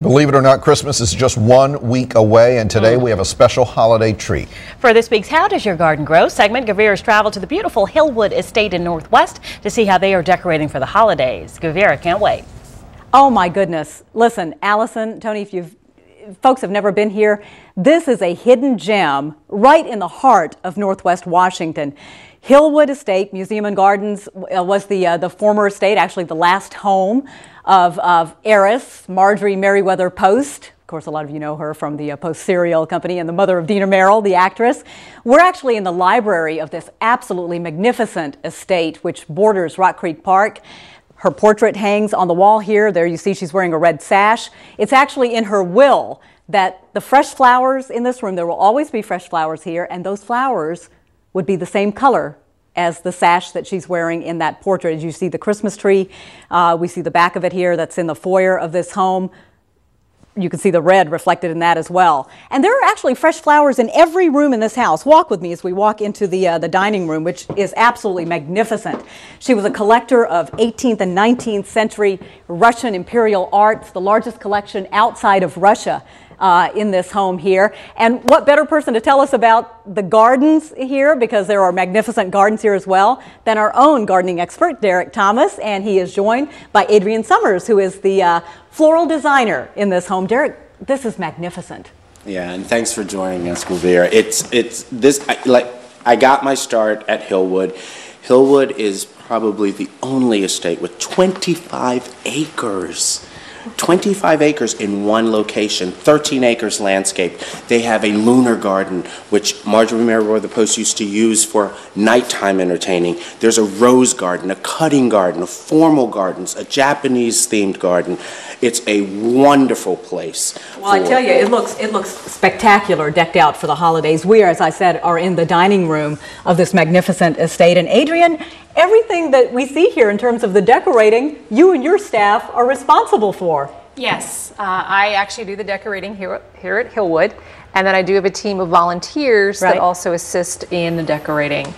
Believe it or not, Christmas is just 1 week away, and today we have a special holiday treat. For this week's How Does Your Garden Grow segment, Gurvir has traveled to the beautiful Hillwood Estate in Northwest to see how they are decorating for the holidays. Gurvir, can't wait. Oh my goodness. Listen, Allison, Tony, if folks have never been here, this is a hidden gem right in the heart of Northwest Washington. Hillwood Estate Museum and Gardens was the former estate, actually the last home of heiress Marjorie Merriweather Post. Of course, a lot of you know her from the Post Cereal Company, and the mother of Dina Merrill, the actress. We're actually in the library of this absolutely magnificent estate, which borders Rock Creek Park. Her portrait hangs on the wall here. There you see she's wearing a red sash. It's actually in her will that the fresh flowers in this room, there will always be fresh flowers here, and those flowers would be the same color as the sash that she's wearing in that portrait. As you see the Christmas tree, we see the back of it here that's in the foyer of this home. You can see the red reflected in that as well. And there are actually fresh flowers in every room in this house. Walk with me as we walk into the dining room, which is absolutely magnificent. She was a collector of 18th and 19th century Russian imperial arts, the largest collection outside of Russia in this home here. And what better person to tell us about the gardens here, because there are magnificent gardens here as well, than our own gardening expert, Derek Thomas. And he is joined by Adrian Summers, who is the floral designer in this home. Derek, this is magnificent. Yeah, and thanks for joining us, Gurvir. I got my start at Hillwood. Hillwood is probably the only estate with 25 acres. 25 acres in one location, 13 acres landscape. They have a lunar garden, which Marjorie Merriweather Post used to use for nighttime entertaining. There's a rose garden, a cutting garden, a formal gardens, a Japanese-themed garden. It's a wonderful place. Well, I tell you, it looks spectacular, decked out for the holidays. We, as I said, are in the dining room of this magnificent estate. And Adrian, everything that we see here in terms of the decorating, you and your staff are responsible for. Yes, I actually do the decorating here at Hillwood, and then I do have a team of volunteers that also assist in the decorating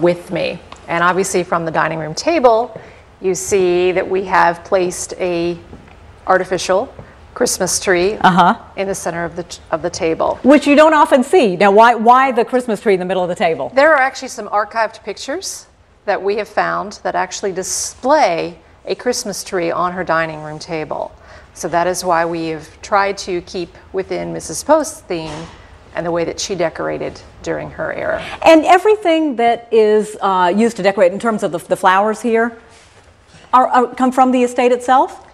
with me. And obviously from the dining room table, you see that we have placed a artificial Christmas tree in the center of the table. Which you don't often see. Now, why the Christmas tree in the middle of the table? There are actually some archived pictures that we have found that actually display a Christmas tree on her dining room table. So that is why we have tried to keep within Mrs. Post's theme and the way that she decorated during her era. And everything that is used to decorate in terms of the flowers here come from the estate itself?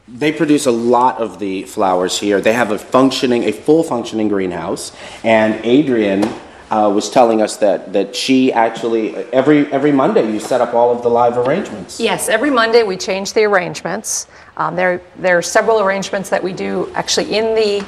They produce a lot of the flowers here. They have a full functioning greenhouse, and Adrian was telling us that she actually, every Monday you set up all of the live arrangements. Yes, every Monday we change the arrangements. There are several arrangements that we do actually in the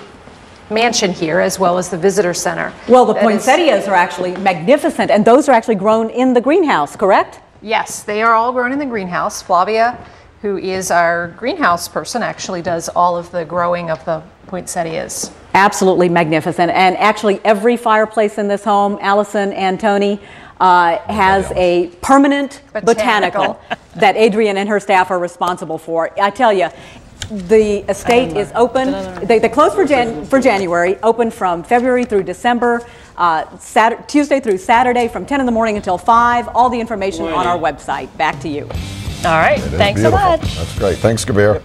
mansion here as well as the visitor center. Well, the poinsettias are actually magnificent, and those are actually grown in the greenhouse, correct? Yes, they are all grown in the greenhouse. Flavia, who is our greenhouse person, actually does all of the growing of the poinsettias. Absolutely magnificent. And actually every fireplace in this home, Allison and Tony, has a permanent botanical that Adrian and her staff are responsible for. I tell you, the estate is open. They close for January, open from February through December, Tuesday through Saturday from 10 in the morning until 5. All the information on our website. Back to you. All right. Thanks so much. That's great. Thanks, Gurvir.